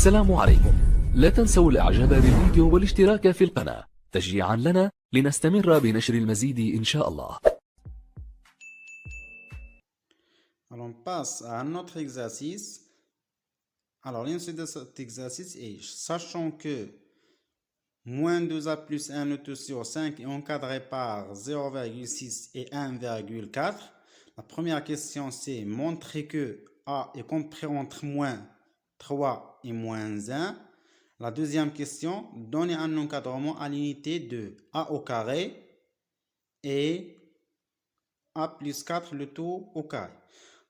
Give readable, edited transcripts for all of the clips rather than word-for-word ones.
السلام عليكم. لا تنسوا الاعجاب بالفيديو والاشتراك في القناة تشجيعا لنا لنستمر بنشر المزيد إن شاء الله. Alors on passe à un autre exercice. Alors l'insulte de cet exercice est, sachant que moins 2a plus 1 nœud sur 5 est encadré par 0,6 et 1,4. La première question c'est montrer que a est compris entre moins 3 et moins 1. La deuxième question, donner un encadrement à l'unité de a au carré et a plus 4 le tout au carré.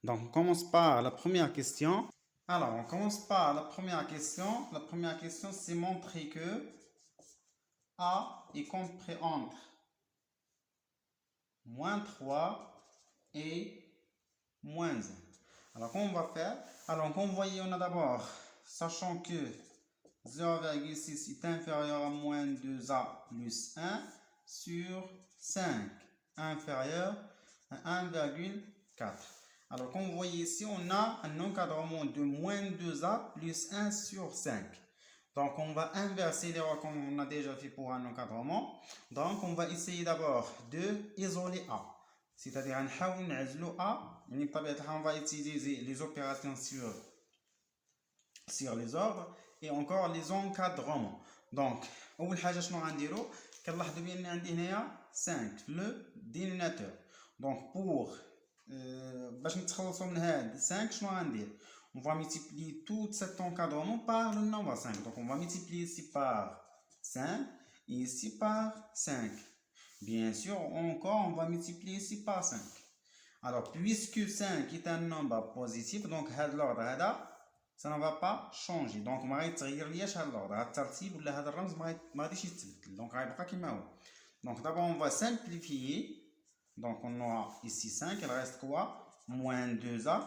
Donc, on commence par la première question. Alors, on commence par la première question. La première question, c'est montrer que A est compris entre moins 3 et moins 1. Alors, comment on va faire? Alors, comme vous voyez, on a d'abord, sachant que 0,6 est inférieur à moins 2a plus 1 sur 5 inférieur à 1,4. Alors, comme vous voyez ici, on a un encadrement de moins 2a plus 1 sur 5. Donc, on va inverser l'erreur comme on a déjà fait pour un encadrement. Donc, on va essayer d'abord de isoler A. C'est-à-dire, on va utiliser les opérations sur les ordres et encore les encadrements. Donc, أول حاجة شنو غنديرو؟ كنلاحظوا بأن عندي هنايا 5 في لو dénominateur. Donc, pour باش نتخلصوا من هاد 5 شنو غندير؟ On va multiplier tout cet encadrement par le nombre 5. Donc on va multiplier ici par 5 et ici par 5. Bien sûr, encore on va multiplier ici par 5. Alors puisque 5 est un nombre positif, donc l'ordre ça ne va pas changer. Donc ما غيتغير لياش هذا l'ordre, هذا الترتيب ولا هذا الرمز ما غاديش يتبدل. Donc غيبقى كما هو. Donc d'abord on va simplifier. Donc on aura ici 5, il reste quoi? Moins 2a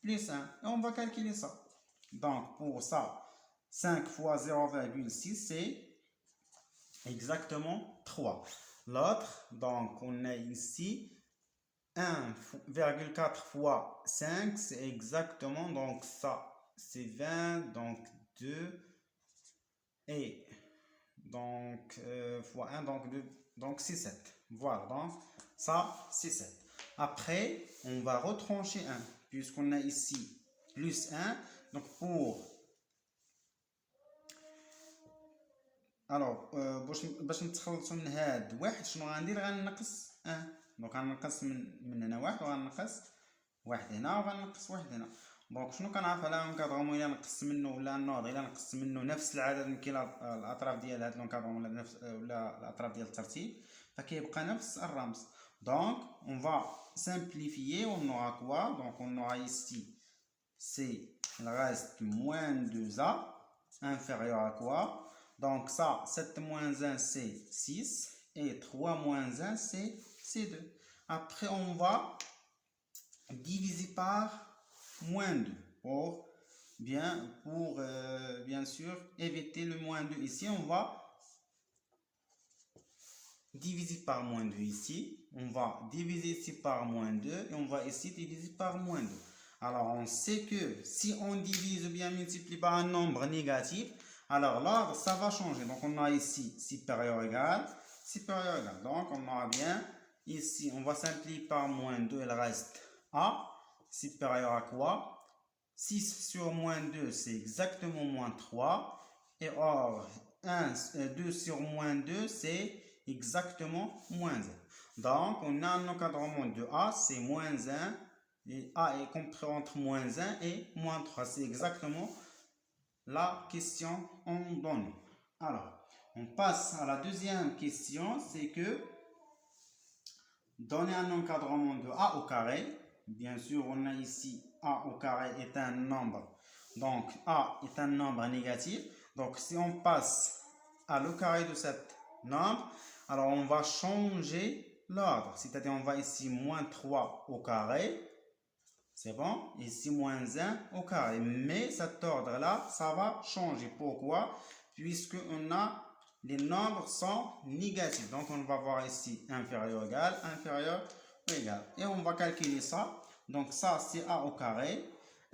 plus 1. Et on va calculer ça. Donc pour ça, 5 fois 0,6, c'est exactement 3. L'autre, donc on a ici 1,4 fois 5, c'est exactement, donc ça, c'est 20, donc 2, et donc fois 1, donc 2, donc c'est 7. Voilà, donc ça, c'est 7. Après, on va retrancher 1, puisqu'on a ici plus 1. Donc, باش نتخلصوا من هاد واحد شنو غندير؟ غنقص 1. دونك غنقص من هنا واحد وغنقص واحد هنا وغنقص واحد هنا. دونك شنو كنعرف على لونكادرومون؟ الا نقص منه ولا النوض الا نقص منه نفس العدد من كلا الاطراف ديال هاد لونكادرومون ولا الاطراف ديال الترتيب فكيبقى نفس الرمز. Donc on va simplifier, on aura quoi? Donc on aura ici c'est il reste moins 2a inférieur à quoi? Donc ça, 7 moins 1 c'est 6 et 3 moins 1 c'est 2. Après on va diviser par moins 2 pour bien sûr éviter le moins 2 ici. On va diviser par moins 2 ici. On va diviser ici par moins 2 et on va ici diviser par moins 2. Alors on sait que si on divise ou bien multiplie par un nombre négatif, alors l'ordre ça va changer. Donc on a ici supérieur égal, supérieur égal. Donc on aura bien ici, on va simplifier par moins 2, il reste A, supérieur à quoi? 6 sur moins 2, c'est exactement moins 3. Et or, 2 sur moins 2, c'est exactement moins 1. Donc, on a un encadrement de A, c'est moins 1. Et A est compris entre moins 1 et moins 3. C'est exactement la question en donne. Alors, on passe à la deuxième question, c'est que donner un encadrement de A au carré. Bien sûr, on a ici A au carré est un nombre. Donc, A est un nombre négatif. Donc, si on passe à le carré de cet nombre, alors on va changer l'ordre. C'est-à-dire, on va ici moins 3 au carré. C'est bon? Ici, moins 1 au carré. Mais cet ordre-là, ça va changer. Pourquoi? Puisqu'on a les nombres sont négatifs. Donc, on va voir ici inférieur ou égal. Et on va calculer ça. Donc, ça, c'est A au carré.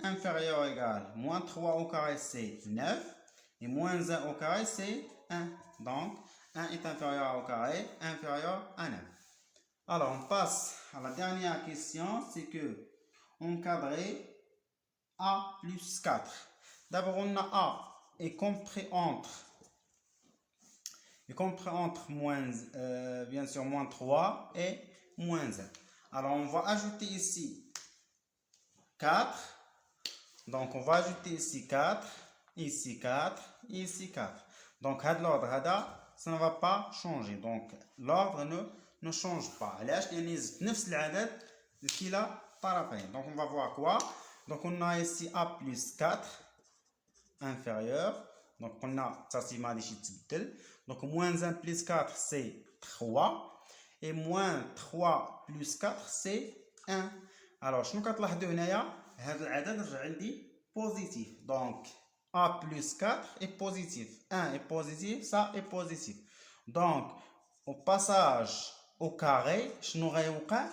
inférieur ou égal moins 3 au carré, c'est 9. Et moins 1 au carré, c'est 1. Donc, 1 est inférieur au carré, inférieur à 9. Alors, on passe à la dernière question, c'est que encadrer A plus 4. D'abord, on a A est compris entre bien sûr, moins 3 et moins 1. Alors, on va ajouter ici 4. Donc, on va ajouter ici 4, ici 4, ici 4. Donc, l'ordre, ça ne va pas changer. Donc, l'ordre ne change pas. علاش؟ لأن يزيد نفس العدد لكلا طرفين. Donc, on va voir quoi? Donc, on a ici A plus 4 inférieur. Donc, on a ça, c'est ما غاديش يتبدل. Donc, moins 1 plus 4, c'est 3. Et moins 3 plus 4, c'est 1. Alors, شنو كتلاحظوا هنايا؟ هذا العدد رجع عندي positif. Donc, A plus 4 est positif. 1 est positif, ça est positif. Donc, au passage au carré, شنو غيوقع؟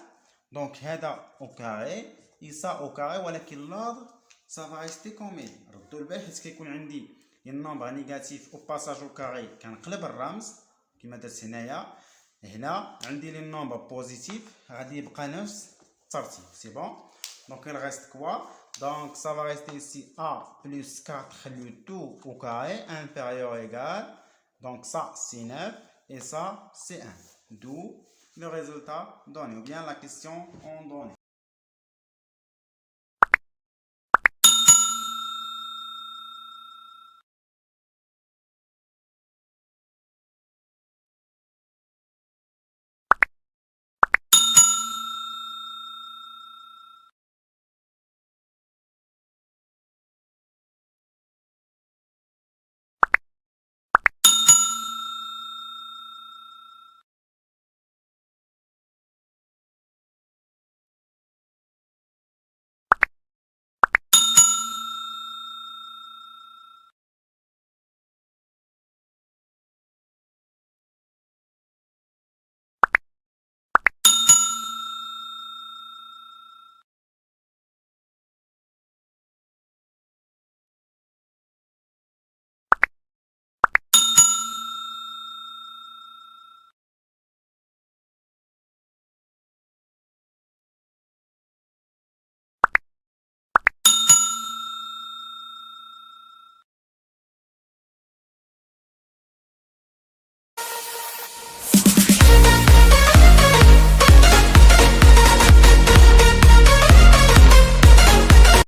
Donc, هذا au carré et ça au carré, ولكن l'ordre ça va rester comme il. ردوا البال حيت كيكون عندي النمبر نيجاتيف au passage au carré كنقلب الرمز كما درت هنايا. هنا عندي لي نمبر بوزيتيف غادي يبقى نفس الترتيب. سي بون. Donc, il reste quoi? Donc, ça va rester ici A plus 4, le tout au carré, inférieur ou égal. Donc, ça, c'est 9 et ça, c'est 1. D'où le résultat donné, ou bien la question en donné.